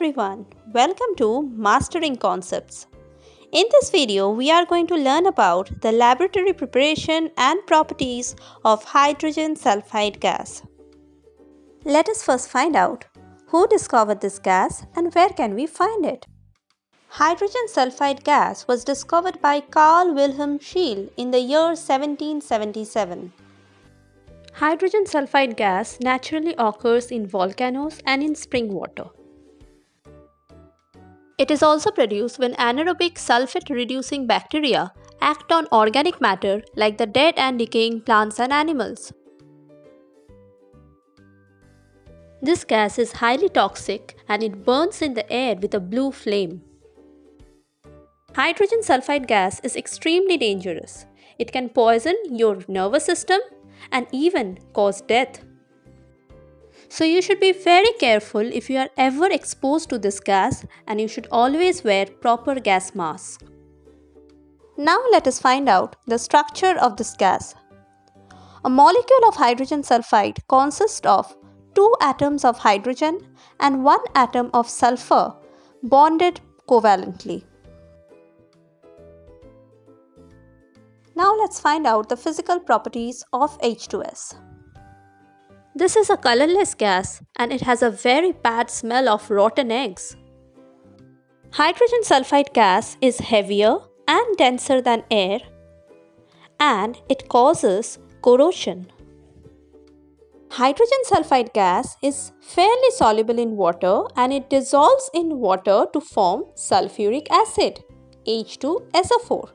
everyone, welcome to Mastering Concepts. In this video, we are going to learn about the laboratory preparation and properties of hydrogen sulfide gas. Let us first find out who discovered this gas and where can we find it. Hydrogen sulfide gas was discovered by Carl Wilhelm Scheele in the year 1777. Hydrogen sulfide gas naturally occurs in volcanoes and in spring water. It is also produced when anaerobic sulfate-reducing bacteria act on organic matter like the dead and decaying plants and animals. This gas is highly toxic and it burns in the air with a blue flame. Hydrogen sulfide gas is extremely dangerous. It can poison your nervous system and even cause death. So you should be very careful if you are ever exposed to this gas, and you should always wear proper gas mask. Now let us find out the structure of this gas. A molecule of hydrogen sulfide consists of 2 atoms of hydrogen and 1 atom of sulfur bonded covalently. Now let's find out the physical properties of H2S. This is a colorless gas and it has a very bad smell of rotten eggs. Hydrogen sulfide gas is heavier and denser than air and it causes corrosion. Hydrogen sulfide gas is fairly soluble in water and it dissolves in water to form sulfuric acid, H2SO4.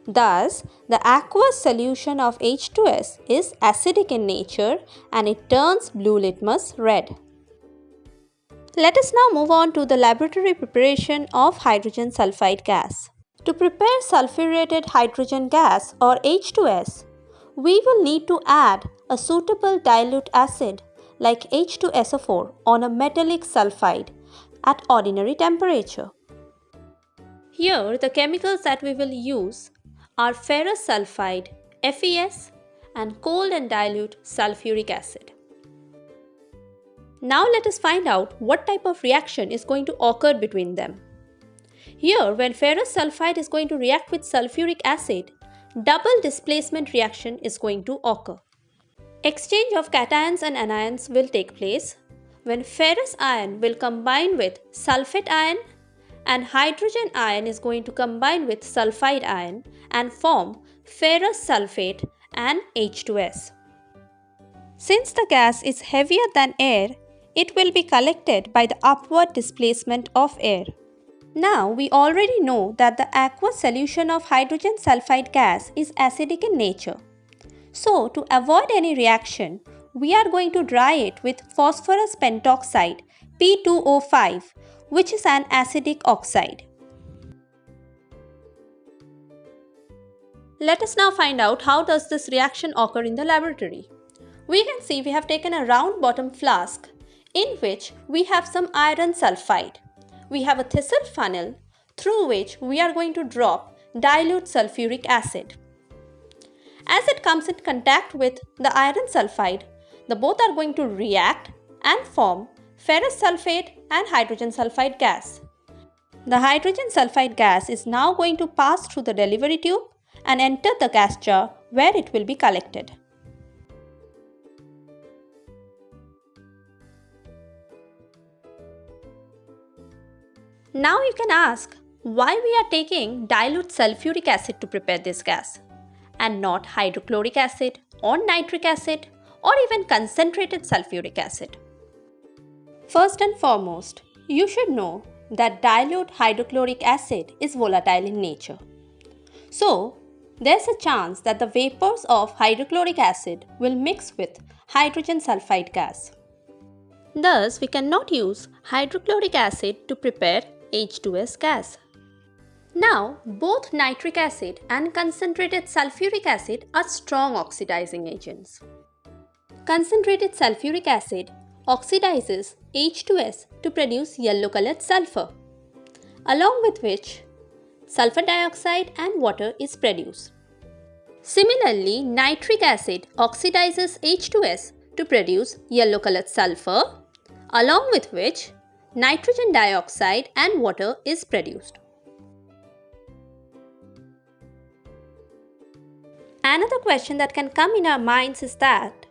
Thus, the aqueous solution of H2S is acidic in nature and it turns blue litmus red. Let us now move on to the laboratory preparation of hydrogen sulfide gas. To prepare sulfurated hydrogen gas or H2S, we will need to add a suitable dilute acid like H2SO4 on a metallic sulfide at ordinary temperature. Here, the chemicals that we will use are ferrous sulfide, FeS, and cold and dilute sulfuric acid. Now let us find out what type of reaction is going to occur between them. Here, when ferrous sulfide is going to react with sulfuric acid, double displacement reaction is going to occur. Exchange of cations and anions will take place when ferrous ion will combine with sulfate ion and hydrogen ion is going to combine with sulfide ion and form ferrous sulfate and H2S. Since the gas is heavier than air, it will be collected by the upward displacement of air. Now we already know that the aqueous solution of hydrogen sulfide gas is acidic in nature. So to avoid any reaction, we are going to dry it with phosphorus pentoxide P2O5, which is an acidic oxide. Let us now find out how does this reaction occur in the laboratory. We can see we have taken a round bottom flask in which we have some iron sulfide. We have a thistle funnel through which we are going to drop dilute sulfuric acid. As it comes in contact with the iron sulfide, the both are going to react and form ferrous sulfate and hydrogen sulfide gas. The hydrogen sulfide gas is now going to pass through the delivery tube and enter the gas jar where it will be collected. Now you can ask why we are taking dilute sulfuric acid to prepare this gas and not hydrochloric acid or nitric acid or even concentrated sulfuric acid. First and foremost, you should know that dilute hydrochloric acid is volatile in nature. So, there's a chance that the vapors of hydrochloric acid will mix with hydrogen sulfide gas. Thus, we cannot use hydrochloric acid to prepare H2S gas. Now, both nitric acid and concentrated sulfuric acid are strong oxidizing agents. Concentrated sulfuric acid oxidizes H2S to produce yellow-colored sulfur, along with which sulfur dioxide and water is produced. Similarly, nitric acid oxidizes H2S to produce yellow-colored sulfur, along with which nitrogen dioxide and water is produced. Another question that can come in our minds is that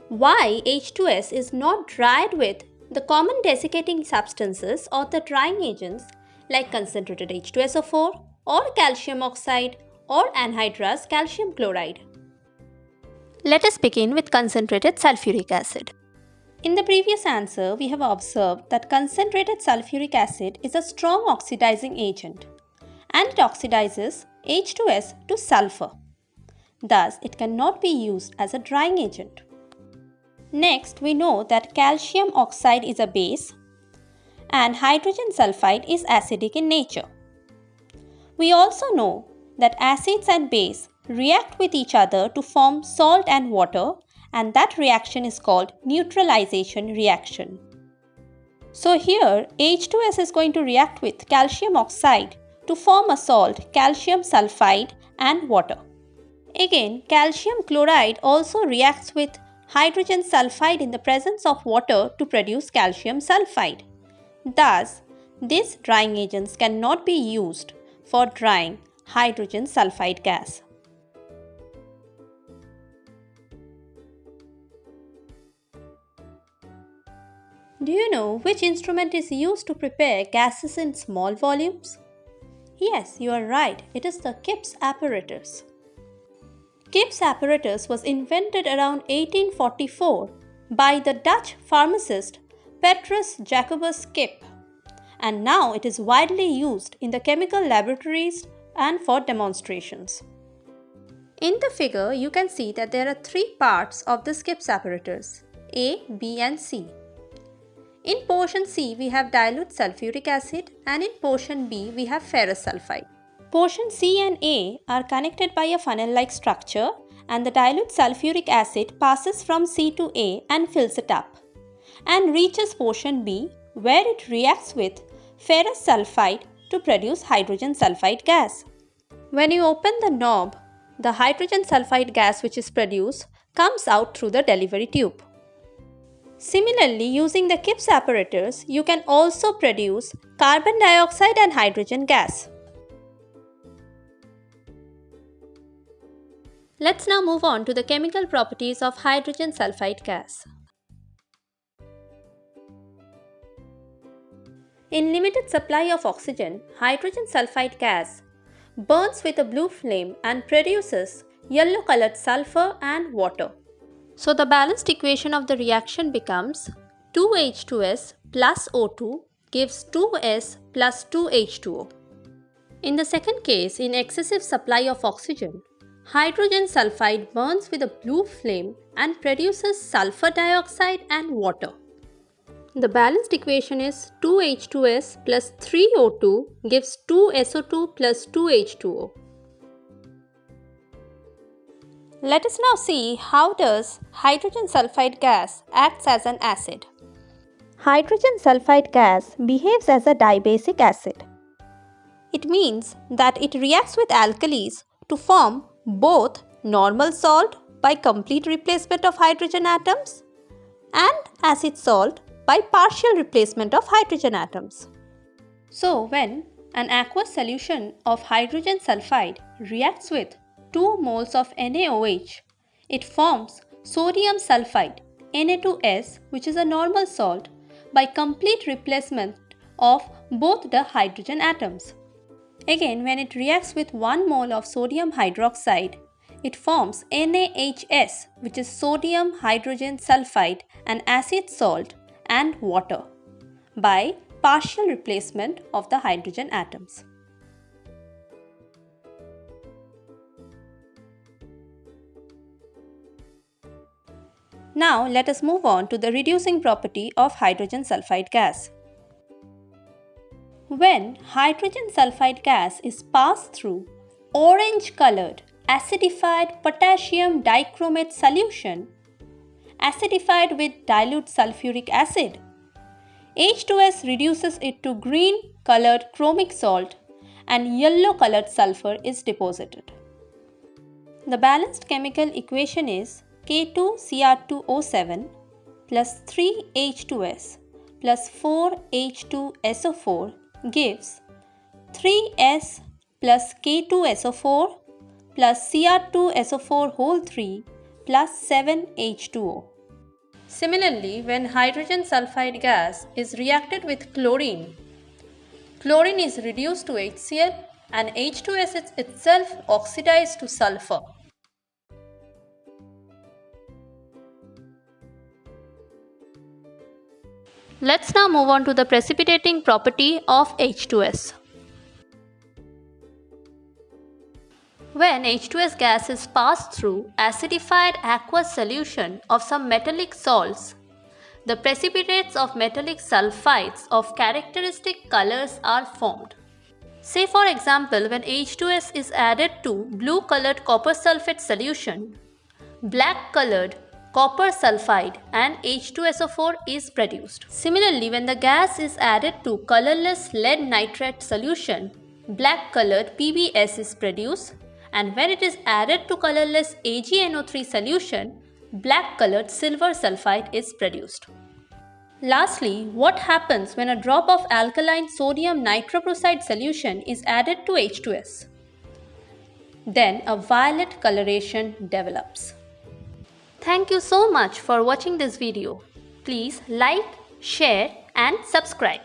why H2S is not dried with the common desiccating substances or the drying agents like concentrated H2SO4 or calcium oxide or anhydrous calcium chloride. Let us begin with concentrated sulfuric acid. In the previous answer, we have observed that concentrated sulfuric acid is a strong oxidizing agent and it oxidizes H2S to sulfur. Thus, it cannot be used as a drying agent. Next, we know that calcium oxide is a base and hydrogen sulfide is acidic in nature. We also know that acids and base react with each other to form salt and water, and that reaction is called neutralization reaction. So here H2S is going to react with calcium oxide to form a salt, calcium sulfide and water. Again, calcium chloride also reacts with hydrogen sulfide in the presence of water to produce calcium sulfide. Thus, these drying agents cannot be used for drying hydrogen sulfide gas. Do you know which instrument is used to prepare gases in small volumes? Yes, you are right. It is the Kipps apparatus. Kipps apparatus was invented around 1844 by the Dutch pharmacist Petrus Jacobus Kipp, and now it is widely used in the chemical laboratories and for demonstrations. In the figure, you can see that there are three parts of this Kipps apparatus, A, B and C. In portion C, we have dilute sulfuric acid and in portion B, we have ferrous sulfide. Portion C and A are connected by a funnel-like structure and the dilute sulfuric acid passes from C to A and fills it up and reaches portion B where it reacts with ferrous sulfide to produce hydrogen sulfide gas. When you open the knob, the hydrogen sulfide gas which is produced comes out through the delivery tube. Similarly, using the Kipps apparatus, you can also produce carbon dioxide and hydrogen gas. Let's now move on to the chemical properties of hydrogen sulfide gas. In limited supply of oxygen, hydrogen sulfide gas burns with a blue flame and produces yellow-colored sulfur and water. So the balanced equation of the reaction becomes 2H2S plus O2 gives 2S plus 2H2O. In the second case, in excessive supply of oxygen, hydrogen sulfide burns with a blue flame and produces sulfur dioxide and water. The balanced equation is 2H2S plus 3O2 gives 2SO2 plus 2H2O. Let us now see how does hydrogen sulfide gas acts as an acid. Hydrogen sulfide gas behaves as a dibasic acid. It means that it reacts with alkalis to form both normal salt by complete replacement of hydrogen atoms and acid salt by partial replacement of hydrogen atoms. So when an aqueous solution of hydrogen sulfide reacts with 2 moles of NaOH, it forms sodium sulfide Na2S, which is a normal salt, by complete replacement of both the hydrogen atoms. Again, when it reacts with 1 mole of sodium hydroxide, it forms NaHS, which is sodium hydrogen sulfide, an acid salt and water, by partial replacement of the hydrogen atoms. Now let us move on to the reducing property of hydrogen sulfide gas. When hydrogen sulfide gas is passed through orange-colored acidified potassium dichromate solution, acidified with dilute sulfuric acid, H2S reduces it to green-colored chromic salt and yellow-colored sulfur is deposited. The balanced chemical equation is K2Cr2O7 plus 3H2S plus 4H2SO4 gives 3S plus K2SO4 plus Cr2SO4 whole 3 plus 7H2O. Similarly, when hydrogen sulfide gas is reacted with chlorine, chlorine is reduced to HCl and H2S is itself oxidized to sulfur. Let's now move on to the precipitating property of H2S. When H2S gas is passed through acidified aqueous solution of some metallic salts, the precipitates of metallic sulfides of characteristic colors are formed. Say for example, when H2S is added to blue colored copper sulfate solution, black colored copper sulfide and H2SO4 is produced. Similarly, when the gas is added to colorless lead nitrate solution, black colored PbS is produced, and when it is added to colorless AgNO3 solution, black colored silver sulfide is produced. Lastly, what happens when a drop of alkaline sodium nitroprusside solution is added to H2S? Then a violet coloration develops. Thank you so much for watching this video. Please like, share and subscribe.